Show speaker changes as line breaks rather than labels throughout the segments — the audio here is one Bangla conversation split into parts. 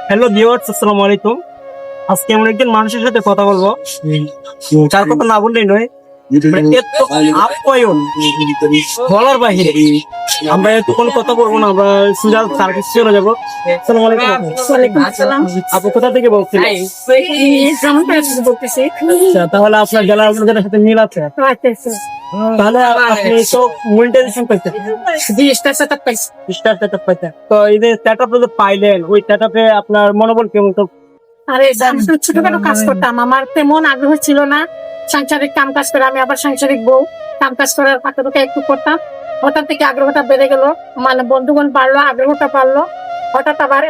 হ্যালো ভিউয়ার্স, আসসালামু আলাইকুম। আজকে এমন একজন মানুষের সাথে কথা বলবো যার কথা না বললেই নয়। এত আপ্যায়ন বলার বাহিরে। আমরা এতক্ষণ কথা বলবো না, আমরা সোজা সার্ভিস চলে যাবো। আসসালামু আলাইকুম।
ওয়ালাইকুম আসসালাম।
আপু কোথা থেকে বলছিলেন?
বলতেছি।
আচ্ছা, তাহলে আপনার জেলার আপনাদের সাথে মিল আছে। তাহলে আপনি তো মনিটাইজেশন পাইছেন, স্টার সেটআপ পাইছেন। তো এই যে সেটআপ যে পাইলেন, ওই সেটআপে আপনার মনোবল কেমন? তো
আরে আমি তো ছোটখাটো কাজ করতাম, আমার তেমন আগ্রহ ছিল না সাংসারিক কাম কাজ করে। আমি আবার সাংসারিক বউ, কাম কাজ করার ফাঁকে একটু করতাম। হঠাৎ থেকে আগ্রহটা বেড়ে গেল, মানে বন্ধুগণ বাড়লো, আগ্রহটা বাড়লো। হঠাৎ আবার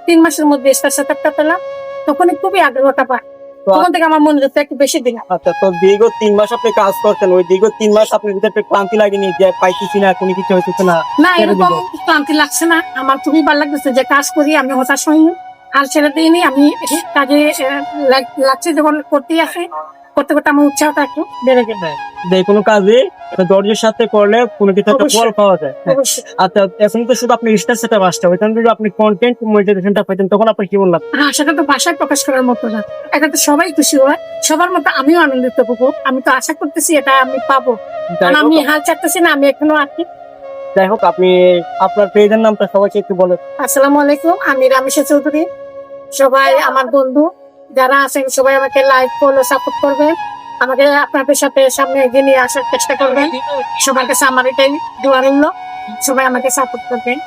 3 মাসের মধ্যে স্টার সেটআপটা পেলাম, তখনই খুবই আগ্রহটা পায়। তখন থেকে আমার মনে হচ্ছে একটু বেশি দিন।
আচ্ছা, তো দীর্ঘ 3 মাস আপনি কাজ করতেন, ওই দীর্ঘ 3 মাস আপনার ভিতরে ক্লান্তি লাগেনি যে পাইতেছি না, কোনো কিছু হইতেছে না?
না, এরকম ক্লান্তি লাগছে না, আমার খুবই ভালো লাগতেছে যে কাজ করি, আমি হতাশ হইনি, আর ছেড়ে দিইনি। আমি কাজে লাগছে যখন করতেই আসে, করতে করতে আমার উৎসাহটা একটু বেড়ে গেল।
যে কোনো কাজে ধৈর্যের সাথে করলে কোনো কিছু একটা ফল পাওয়া যায়। আচ্ছা, এখন তো শুধু আপনি স্টার সেটআপ আসছে, ওইখানে যদি আপনি কন্টেন্ট মনিটাইজেশনটা পাইতেন তখন আপনি কি বললেন?
সেটা তো ভাষায় প্রকাশ করার মতো না, এটা তো সবাই খুশি হয়, সবার মতো আমিও আনন্দিত হবো। আমি তো আশা করতেছি এটা আমি পাবো, কারণ আমি হাল ছাড়তেছি না, আমি এখনো আছি।
যাই হোক, আপনি আপনার পেজের নামটা সবাইকে একটু বলেন।
আসসালামু আলাইকুম, আমি রামেশা চৌধুরী। সবাই আমার বন্ধু যারা আছেন সবাই আমাকে লাইক ফলো সাপোর্ট করবে, আমাকে আপনাদের সাথে সামনে এগিয়ে নিয়ে আসার চেষ্টা করবেন। সবার কাছে আমার এটাই দোয়া রইল, সবাই আমাকে সাপোর্ট করবেন।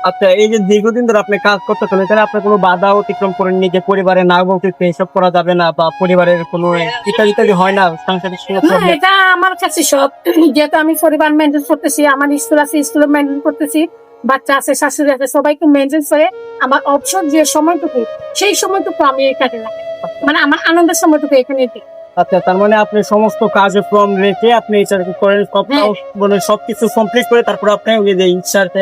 আচ্ছা, এই যে দীর্ঘদিন ধরে আপনি কাজ করতেছেন, এখানে আপনার কোনো বাধা অতিক্রম করেননি যে পরিবারে না বলতে এসব করা যাবে না, বা পরিবারের কোনো ইত্যাদি হয় না সাংসারিক কোনো
না,
problem?
এটা আমার কাছে সব, যেহেতু আমি পরিবার মেনটেন করতেছি, আমার স্কুল আছে, স্কুল মেনটেন করতেছি, বাচ্চা আছে, শাশুড়ি আছে, সবাইকে মেনটেন করে আমার অবসর যে সময়টুকু, সেই সময়টুকু আমি এখানে লাগে, মানে আমার আনন্দের সময়টুকু এখানে দিই।
আচ্ছা, তার মানে আপনি সমস্ত কাজে ফর্ম রেখে আপনি এটা করেন, মানে সবকিছু কমপ্লিট করে তারপর আপনি ওই যে ইচ্ছাতে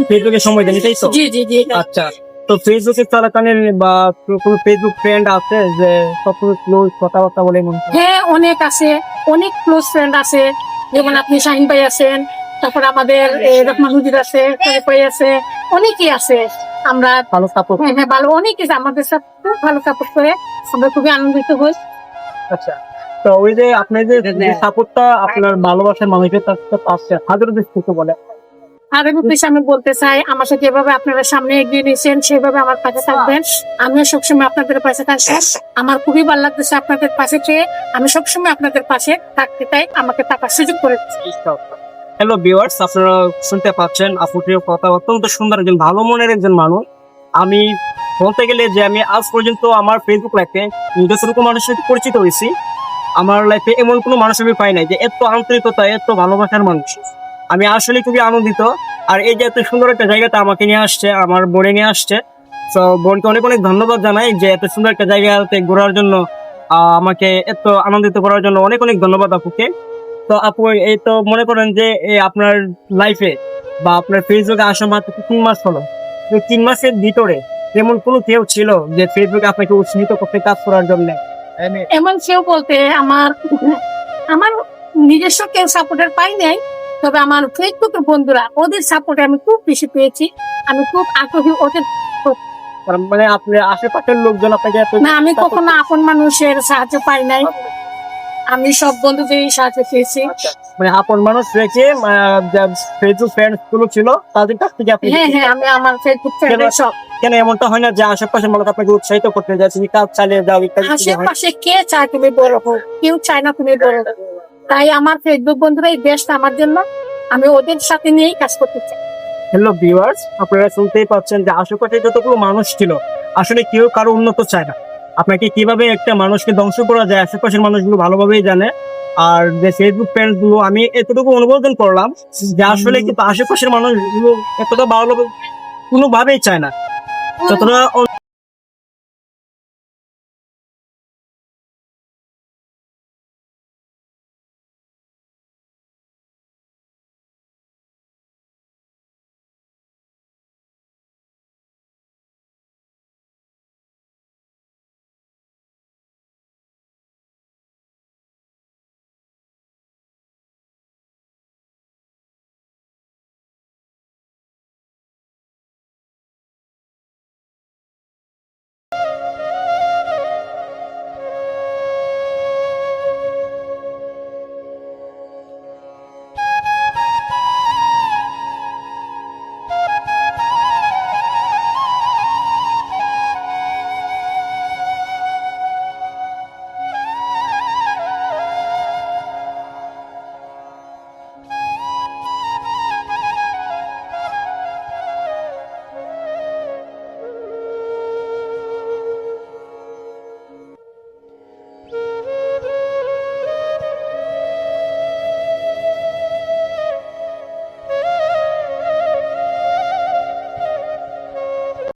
ফেসবুকে সময় দেন, তাই তো?
জি জি জি।
আচ্ছা, তো ফেসবুকে চলাকালীন বা কোনো ফেসবুক ফ্রেন্ড আছে যে সবসময় ক্লোজ কথাবার্তা বলে মনে হয়?
হ্যাঁ, অনেক আছে, অনেক ক্লোজ ফ্রেন্ড আছে, যেমন আপনি শাহিন ভাই আছেন, তারপর আমাদের রহমান হুজুর আছে, ভাই আছে, অনেকেই আছে। আমরা
ভালো সাপোর্ট?
হ্যাঁ ভালো, অনেকে আমাদের সাথে খুব ভালো সাপোর্ট করে, আমরা খুবই আনন্দিত হই।
আচ্ছা, তো ওই যে আপনি যে সাপোর্টটা আপনার ভালোবাসার মানুষের কাছ থেকে পাচ্ছেন, হাজার কিছু বলে।
আর আমি বলতে চাই, আমার সাথে যেভাবে আপনারা সামনে এগিয়ে নিয়েছেন সেভাবে আমার পাশে থাকবেন, আমিও সবসময় আপনাদের পাশে থাকবো। আমার খুবই ভালো লাগতেছে আপনাদের পাশে পেয়ে, আমি সবসময় আপনাদের পাশে থাকতে চাই, আমাকে থাকার সুযোগ করে দিচ্ছি।
হ্যালো ভিউয়ার্স, আপনারা শুনতে পাচ্ছেন আপুটির কথা, অত্যন্ত সুন্দর একজন ভালো মনের একজন মানুষ। আমি বলতে গেলে যে আমি আজ পর্যন্ত আমার ফেসবুক লাইফে যতটুকু মানুষের সাথে পরিচিত হয়েছি, আমার লাইফে এমন কোনো মানুষ আমি পাই নাই যে এত আন্তরিকতা, এত ভালোবাসার মানুষ। আমি আসলে খুবই আনন্দিত। আর এই যে এত সুন্দর একটা জায়গাতে আমাকে নিয়ে আসছে, আমার বোনে নিয়ে আসছে, তো বোনকে অনেক অনেক ধন্যবাদ জানাই যে এত সুন্দর একটা জায়গাতে ঘোরার জন্য, আমাকে এত আনন্দিত করার জন্য অনেক অনেক ধন্যবাদ আপুকে। তো আপু, এই তো মনে করেন যে আপনার লাইফে বা আপনার ফেসবুকে আসা মাত্র 3 মাস হলো, 3 মাসের ভিতরে যেমন কোনো কেউ ছিল যে ফেসবুকে আপনাকে উৎসাহিত করতে কাজ করার জন্য?
এমন কেউ বলতে আমার আমার নিজস্ব কেউ সাপোর্টার পাই নাই, তবে আমার ফেসবুকের বন্ধুরা, ওদের সাপোর্টে আমি খুব বেশি পেয়েছি। আমি খুব আগ্রহী ওদের।
মানে আপনার আশেপাশের লোকজন আপনাকে
না, আমি কখনো আপন মানুষের সাহায্য পাই নাই, আমি সব বন্ধুদেরই সাহায্য পেয়েছি।
মানে আপন মানুষ রেখে ফেসবুক ফ্রেন্ডস গুলো ছিল তাদের কাছ থেকে আপনি?
হ্যাঁ হ্যাঁ, আমি আমার ফেসবুক ফ্রেন্ডের সব।
কেন এমনটা হয় না যে আশেপাশের মানুষ আপনাকে উৎসাহিত করতে যায়, তুমি কাজ চালিয়ে যাও ইত্যাদি?
আশেপাশে কে চায় তুমি বড় হোক? কেউ চায় না তুমি বড় হোক। তাই আমার ফেসবুক বন্ধুরা এই বেস্ট আমার জন্য, আমি ওদের সাথে নিয়েই কাজ করতে চাই।
হ্যালো ভিউয়ার্স, আপনারা শুনতেই পাচ্ছেন যে আশেপাশে যতগুলো মানুষ ছিল, আসলে কেউ কারো উন্নত চায় না। আপনাকে কিভাবে একটা মানুষকে ধ্বংস করা যায় আশেপাশের মানুষগুলো ভালোভাবেই জানে। আর যে ফেসবুক ফ্রেন্ডস গুলো, আমি এতটুকু অনুমোদন করলাম যে আসলে কিন্তু আশেপাশের মানুষগুলো এতটা ভালো কোনোভাবেই চায় না, যতটা